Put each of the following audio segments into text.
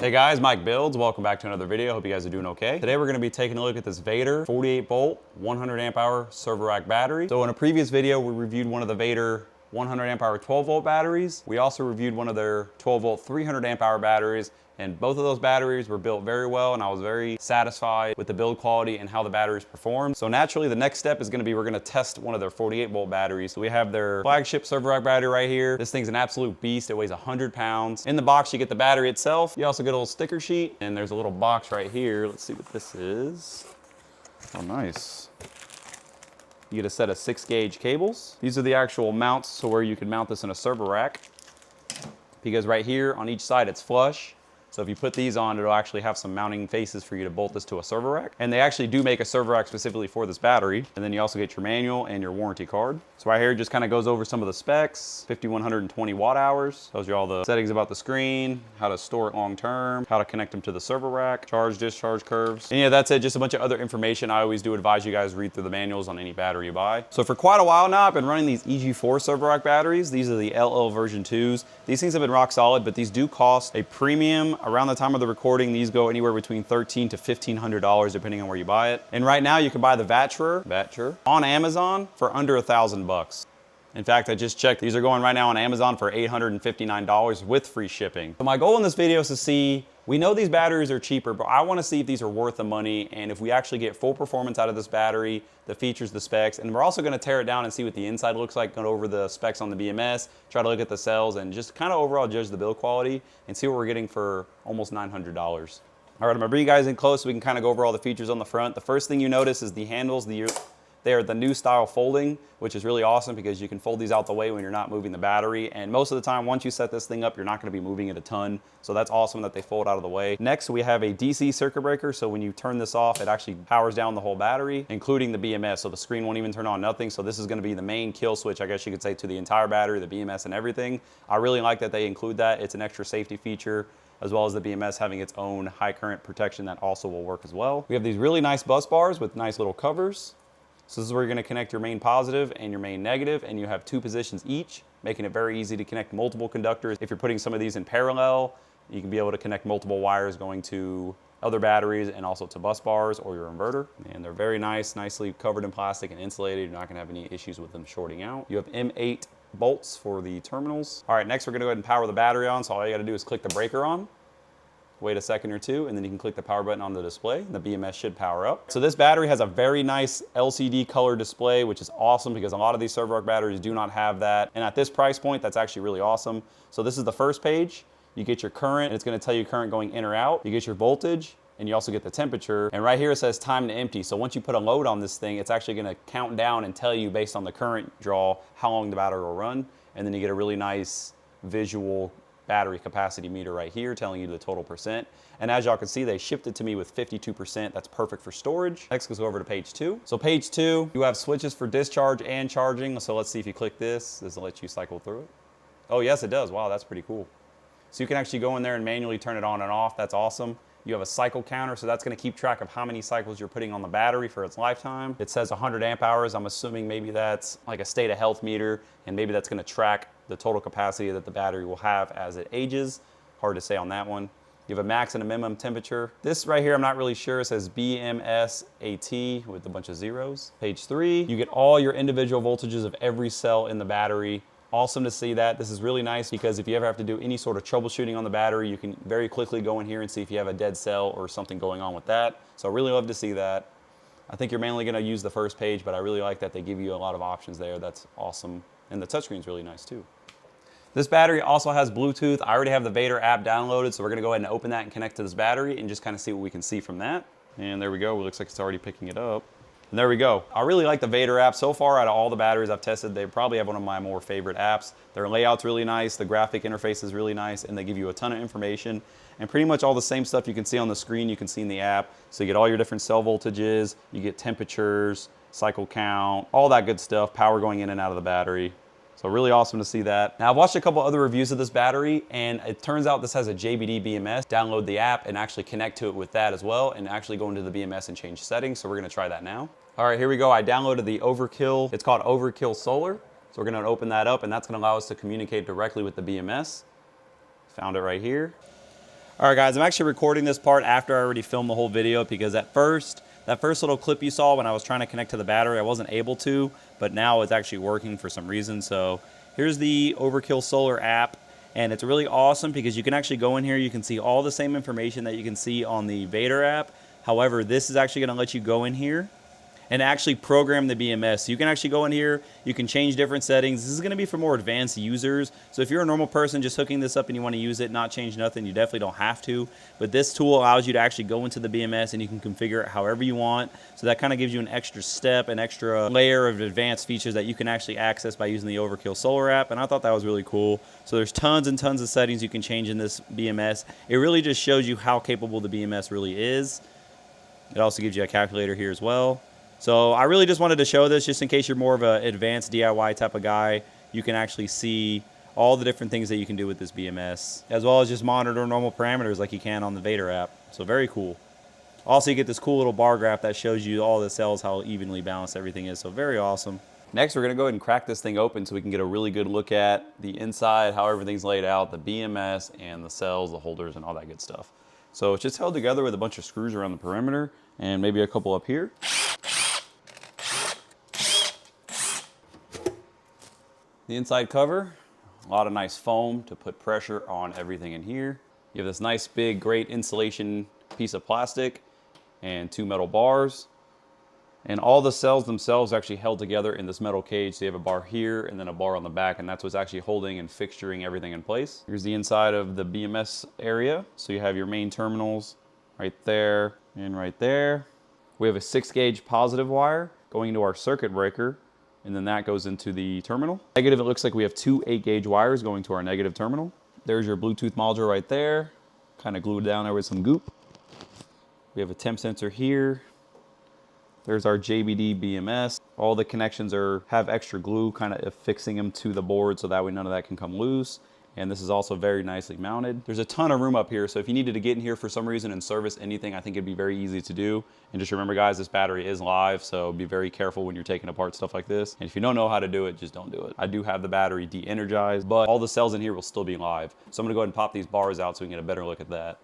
Hey guys, Mike Builds. Welcome back to another video. Hope you guys are doing okay. Today we're going to be taking a look at this Vatrer 48 volt, 100 amp hour server rack battery. So in a previous video, we reviewed one of the Vatrer 100 amp hour 12 volt batteries. We also reviewed one of their 12 volt 300 amp hour batteries, and both of those batteries were built very well, and I was very satisfied with the build quality and how the batteries perform. So naturally, the next step is going to be we're going to test one of their 48 volt batteries. So we have their flagship server rack battery right here. This thing's an absolute beast. It weighs 100 pounds. In the box, you get the battery itself. You also get a little sticker sheet, and there's a little box right here. Let's see what this is. Oh, nice. You get a set of 6-gauge cables. These are the actual mounts, so where you can mount this in a server rack. Because right here on each side, it's flush. So if you put these on, it'll actually have some mounting faces for you to bolt this to a server rack. And they actually do make a server rack specifically for this battery. And then you also get your manual and your warranty card. So right here just kind of goes over some of the specs. 5120 watt hours. Tells you all the settings about the screen, how to store it long term, how to connect them to the server rack, charge, discharge curves. And yeah, that's it. Just a bunch of other information. I always do advise you guys read through the manuals on any battery you buy. So for quite a while now, I've been running these EG4 server rack batteries. These are the LL version 2s. These things have been rock solid, but these do cost a premium. Around the time of the recording, these go anywhere between $1,300 to $1,500 depending on where you buy it. And right now you can buy the Vatrer on Amazon for under $1,000. In fact, I just checked. These are going right now on Amazon for $859 with free shipping. So my goal in this video is to see, we know these batteries are cheaper, but I want to see if these are worth the money and if we actually get full performance out of this battery, the features, the specs, and we're also going to tear it down and see what the inside looks like, go over the specs on the BMS, try to look at the cells, and just kind of overall judge the build quality and see what we're getting for almost $900. All right, I'm going to bring you guys in close so we can kind of go over all the features on the front. The first thing you notice is the handles. They are the new style folding, which is really awesome because you can fold these out the way when you're not moving the battery. And most of the time, once you set this thing up, you're not going to be moving it a ton. So that's awesome that they fold out of the way. Next, we have a DC circuit breaker. So when you turn this off, it actually powers down the whole battery, including the BMS. So the screen won't even turn on, nothing. So this is going to be the main kill switch, I guess you could say, to the entire battery, the BMS and everything. I really like that they include that. It's an extra safety feature, as well as the BMS having its own high current protection that also will work as well. We have these really nice bus bars with nice little covers. So this is where you're going to connect your main positive and your main negative, and you have 2 positions each, making it very easy to connect multiple conductors. If you're putting some of these in parallel, you can be able to connect multiple wires going to other batteries and also to bus bars or your inverter. And they're very nice, nicely covered in plastic and insulated. You're not going to have any issues with them shorting out. You have M8 bolts for the terminals. All right, next we're going to go ahead and power the battery on. So all you got to do is click the breaker on. Wait a second or two, and then you can click the power button on the display, and the BMS should power up. So this battery has a very nice LCD color display, which is awesome because a lot of these server rack batteries do not have that. And at this price point, that's actually really awesome. So this is the first page. You get your current, and it's gonna tell you current going in or out. You get your voltage, and you also get the temperature. And right here it says time to empty. So once you put a load on this thing, it's actually gonna count down and tell you based on the current draw how long the battery will run. And then you get a really nice visual battery capacity meter right here telling you the total percent. And as y'all can see, they shipped it to me with 52%. That's perfect for storage. Next, let's go over to page 2. So page 2, you have switches for discharge and charging. So let's see if you click this. Does it let you cycle through it? Oh yes, it does. Wow, that's pretty cool. So you can actually go in there and manually turn it on and off. That's awesome. You have a cycle counter, so that's going to keep track of how many cycles you're putting on the battery for its lifetime. It says 100 amp hours. I'm assuming maybe that's like a state of health meter, and maybe that's going to track the total capacity that the battery will have as it ages. Hard to say on that one. You have a max and a minimum temperature. This right here, I'm not really sure. It says BMS-AT with a bunch of zeros. Page 3, you get all your individual voltages of every cell in the battery. Awesome to see that. This is really nice because if you ever have to do any sort of troubleshooting on the battery, you can very quickly go in here and see if you have a dead cell or something going on with that. So I really love to see that. I think you're mainly going to use the first page, but I really like that they give you a lot of options there. That's awesome. And the touchscreen is really nice too. This battery also has Bluetooth. I already have the Vatrer app downloaded, so we're going to go ahead and open that and connect to this battery and just kind of see what we can see from that. And there we go. It looks like it's already picking it up. And there we go. I really like the Vatrer app. So far, out of all the batteries I've tested, they probably have one of my more favorite apps. Their layout's really nice, the graphic interface is really nice, and they give you a ton of information. And pretty much all the same stuff you can see on the screen, you can see in the app. So you get all your different cell voltages, you get temperatures, cycle count, all that good stuff, power going in and out of the battery. So really awesome to see that. Now I've watched a couple other reviews of this battery, and it turns out this has a JBD BMS. Download the app and actually connect to it with that as well, and actually go into the BMS and change settings. So we're gonna try that now. All right, here we go. I downloaded the Overkill. It's called Overkill Solar. So we're gonna open that up, and that's gonna allow us to communicate directly with the BMS. Found it right here. All right, guys, I'm actually recording this part after I already filmed the whole video because at first, that first little clip you saw when I was trying to connect to the battery, I wasn't able to, but now it's actually working for some reason. So here's the Overkill Solar app, and it's really awesome because you can actually go in here, you can see all the same information that you can see on the Vatrer app. However, this is actually gonna let you go in here and actually program the BMS. So you can actually go in here, you can change different settings. This is gonna be for more advanced users. So if you're a normal person just hooking this up and you wanna use it, not change nothing, you definitely don't have to. But this tool allows you to actually go into the BMS and you can configure it however you want. So that kind of gives you an extra step, an extra layer of advanced features that you can actually access by using the Overkill Solar app. And I thought that was really cool. So there's tons and tons of settings you can change in this BMS. It really just shows you how capable the BMS really is. It also gives you a calculator here as well. So I really just wanted to show this just in case you're more of an advanced DIY type of guy. You can actually see all the different things that you can do with this BMS, as well as just monitor normal parameters like you can on the Vatrer app. So very cool. Also, you get this cool little bar graph that shows you all the cells, how evenly balanced everything is. So very awesome. Next, we're gonna go ahead and crack this thing open so we can get a really good look at the inside, how everything's laid out, the BMS and the cells, the holders, and all that good stuff. So it's just held together with a bunch of screws around the perimeter and maybe a couple up here. The inside cover, a lot of nice foam to put pressure on everything in here. You have this nice big great insulation piece of plastic and 2 metal bars. And all the cells themselves are actually held together in this metal cage. So you have a bar here and then a bar on the back, and that's what's actually holding and fixturing everything in place. Here's the inside of the BMS area. So you have your main terminals right there and right there. We have a 6-gauge positive wire going into our circuit breaker, and then that goes into the terminal. Negative, it looks like we have 2 8-gauge wires going to our negative terminal. There's your Bluetooth module right there, kind of glued down there with some goop. We have a temp sensor here. There's our JBD BMS. All the connections have extra glue kind of affixing them to the board so that way none of that can come loose. And this is also very nicely mounted. There's a ton of room up here, so if you needed to get in here for some reason and service anything, I think it'd be very easy to do. And just remember, guys, this battery is live, so be very careful when you're taking apart stuff like this. And if you don't know how to do it, just don't do it. I do have the battery de-energized, but all the cells in here will still be live. So I'm gonna go ahead and pop these bars out so we can get a better look at that.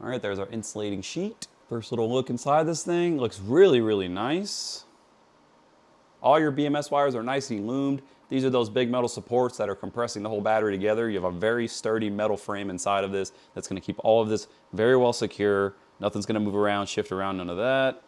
All right, there's our insulating sheet. First little look inside this thing. Looks really, really nice. All your BMS wires are nicely loomed. These are those big metal supports that are compressing the whole battery together. You have a very sturdy metal frame inside of this that's gonna keep all of this very well secure. Nothing's gonna move around, shift around, none of that.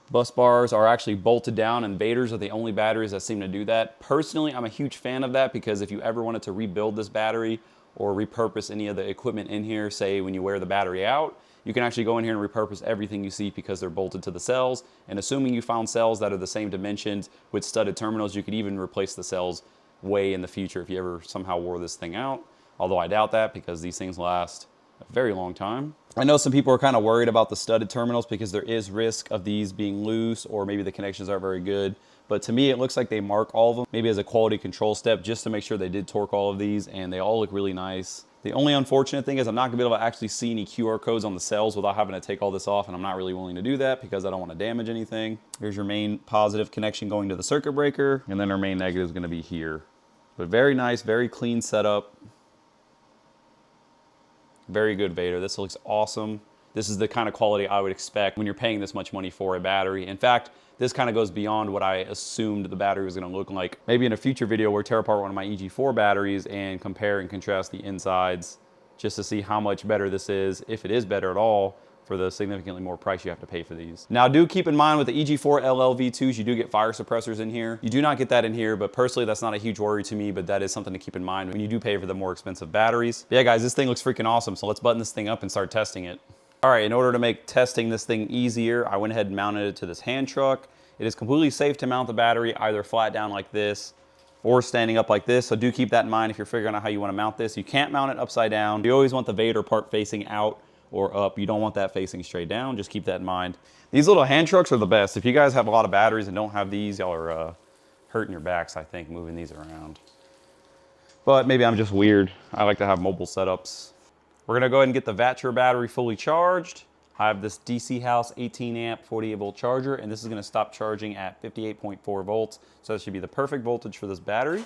Bus bars are actually bolted down, and Vatrers are the only batteries that seem to do that. Personally, I'm a huge fan of that because if you ever wanted to rebuild this battery or repurpose any of the equipment in here, say when you wear the battery out, you can actually go in here and repurpose everything you see because they're bolted to the cells. And assuming you found cells that are the same dimensions with studded terminals, you could even replace the cells way in the future if you ever somehow wore this thing out. Although I doubt that because these things last a very long time. I know some people are kind of worried about the studded terminals because there is risk of these being loose or maybe the connections aren't very good. But to me, it looks like they mark all of them, maybe as a quality control step, just to make sure they did torque all of these, and they all look really nice. The only unfortunate thing is I'm not gonna be able to actually see any QR codes on the cells without having to take all this off, and I'm not really willing to do that because I don't want to damage anything. Here's your main positive connection going to the circuit breaker, and then our main negative is gonna be here. But very nice, very clean setup. Very good Vatrer. This looks awesome. This is the kind of quality I would expect when you're paying this much money for a battery. In fact, this kind of goes beyond what I assumed the battery was going to look like. Maybe in a future video we'll tear apart one of my EG4 batteries and compare and contrast the insides just to see how much better this is, if it is better at all, for the significantly more price you have to pay for these. Now do keep in mind with the EG4 LLV2s, you do get fire suppressors in here. You do not get that in here, but personally that's not a huge worry to me, but that is something to keep in mind when you do pay for the more expensive batteries. But yeah guys, this thing looks freaking awesome, so let's button this thing up and start testing it. All right, in order to make testing this thing easier, I went ahead and mounted it to this hand truck. It is completely safe to mount the battery either flat down like this or standing up like this. So do keep that in mind if you're figuring out how you want to mount this. You can't mount it upside down. You always want the Vatrer part facing out or up. You don't want that facing straight down. Just keep that in mind. These little hand trucks are the best. If you guys have a lot of batteries and don't have these, y'all are hurting your backs, I think, moving these around. But maybe I'm just weird. I like to have mobile setups. We're gonna go ahead and get the Vatrer battery fully charged. I have this DC House 18 amp 48 volt charger, and this is gonna stop charging at 58.4 volts. So that should be the perfect voltage for this battery.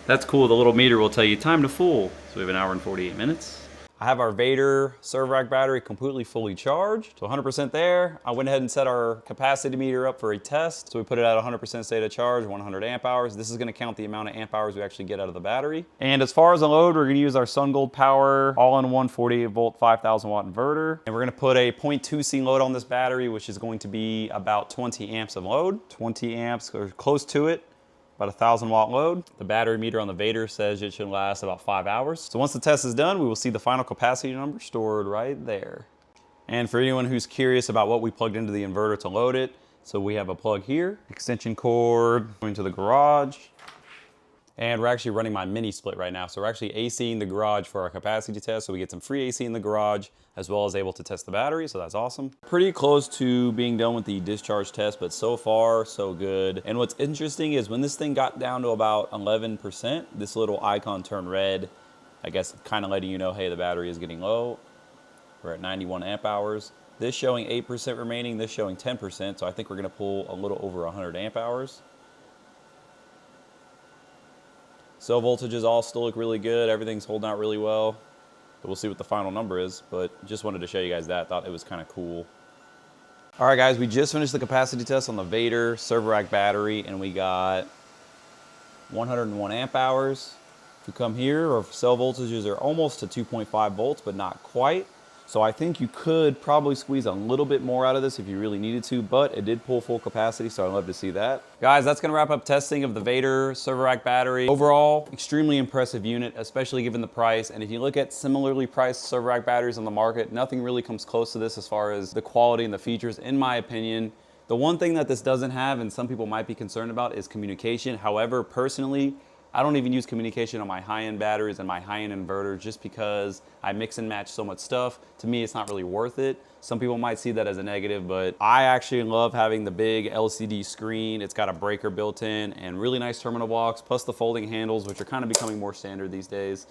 That's cool. The little meter will tell you time to full. So we have an hour and 48 minutes. I have our Vatrer Server Rack battery completely fully charged. So 100% there. I went ahead and set our capacity meter up for a test. So we put it at 100% state of charge, 100 amp hours. This is gonna count the amount of amp hours we actually get out of the battery. And as far as the load, we're gonna use our SunGold Power all-in-one 48 volt, 5,000 watt inverter. And we're gonna put a 0.2C load on this battery, which is going to be about 20 amps of load. 20 amps or close to it. About 1,000 watt load. The battery meter on the Vatrer says it should last about 5 hours. So once the test is done, we will see the final capacity number stored right there. And for anyone who's curious about what we plugged into the inverter to load it, so we have a plug here, extension cord going to the garage, and we're actually running my mini split right now. So we're actually ACing the garage for our capacity test, so we get some free AC in the garage, as well as able to test the battery, so that's awesome. Pretty close to being done with the discharge test, but so far, so good. And what's interesting is when this thing got down to about 11%, this little icon turned red, I guess kind of letting you know, hey, the battery is getting low. We're at 91 amp hours. This showing 8% remaining, this showing 10%, so I think we're gonna pull a little over 100 amp hours. Cell voltages all still look really good. Everything's holding out really well. But we'll see what the final number is, but just wanted to show you guys that. Thought it was kind of cool. All right, guys, we just finished the capacity test on the Vatrer Server Rack battery, and we got 101 amp hours. If you come here, our cell voltages are almost to 2.5 volts, but not quite. So I think you could probably squeeze a little bit more out of this if you really needed to, but it did pull full capacity, so I'd love to see that. Guys, that's gonna wrap up testing of the Vatrer Server Rack battery. Overall, extremely impressive unit, especially given the price. And if you look at similarly priced server rack batteries on the market, nothing really comes close to this as far as the quality and the features, in my opinion. The one thing that this doesn't have, and some people might be concerned about, is communication. However, personally, I don't even use communication on my high-end batteries and my high-end inverters just because I mix and match so much stuff. To me, it's not really worth it. Some people might see that as a negative, but I actually love having the big LCD screen. It's got a breaker built in and really nice terminal blocks, plus the folding handles, which are kind of becoming more standard these days.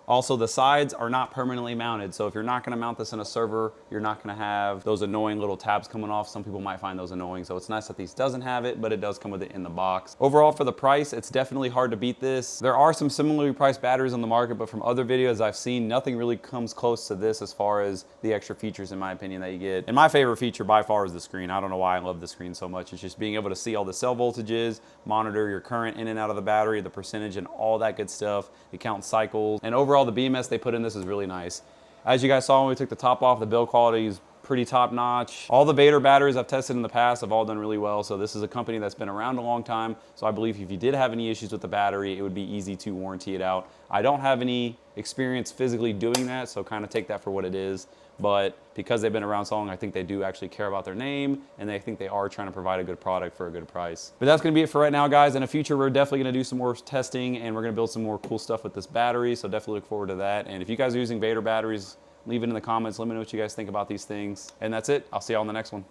Also, the sides are not permanently mounted, so if you're not gonna mount this in a server, you're not gonna have those annoying little tabs coming off. Some people might find those annoying, so it's nice that these doesn't have it, but it does come with it in the box. Overall, for the price, it's definitely hard to beat this. There are some similarly priced batteries on the market, but from other videos I've seen, nothing really comes close to this as far as the extra features, in my opinion, that you get. And my favorite feature by far is the screen. I don't know why I love the screen so much. It's just being able to see all the cell voltages, monitor your current in and out of the battery, the percentage, and all that good stuff. It counts cycles. And overall, the BMS they put in this is really nice. As you guys saw when we took the top off, the build quality is pretty top notch. All the Vatrer batteries I've tested in the past have all done really well. So this is a company that's been around a long time. So I believe if you did have any issues with the battery, it would be easy to warranty it out. I don't have any experience physically doing that, so kind of take that for what it is. But because they've been around so long, I think they do actually care about their name, and they think they are trying to provide a good product for a good price. But that's gonna be it for right now, guys. In the future, we're definitely gonna do some more testing, and we're gonna build some more cool stuff with this battery, so definitely look forward to that. And if you guys are using Vatrer batteries, leave it in the comments. Let me know what you guys think about these things. And that's it. I'll see y'all on the next one.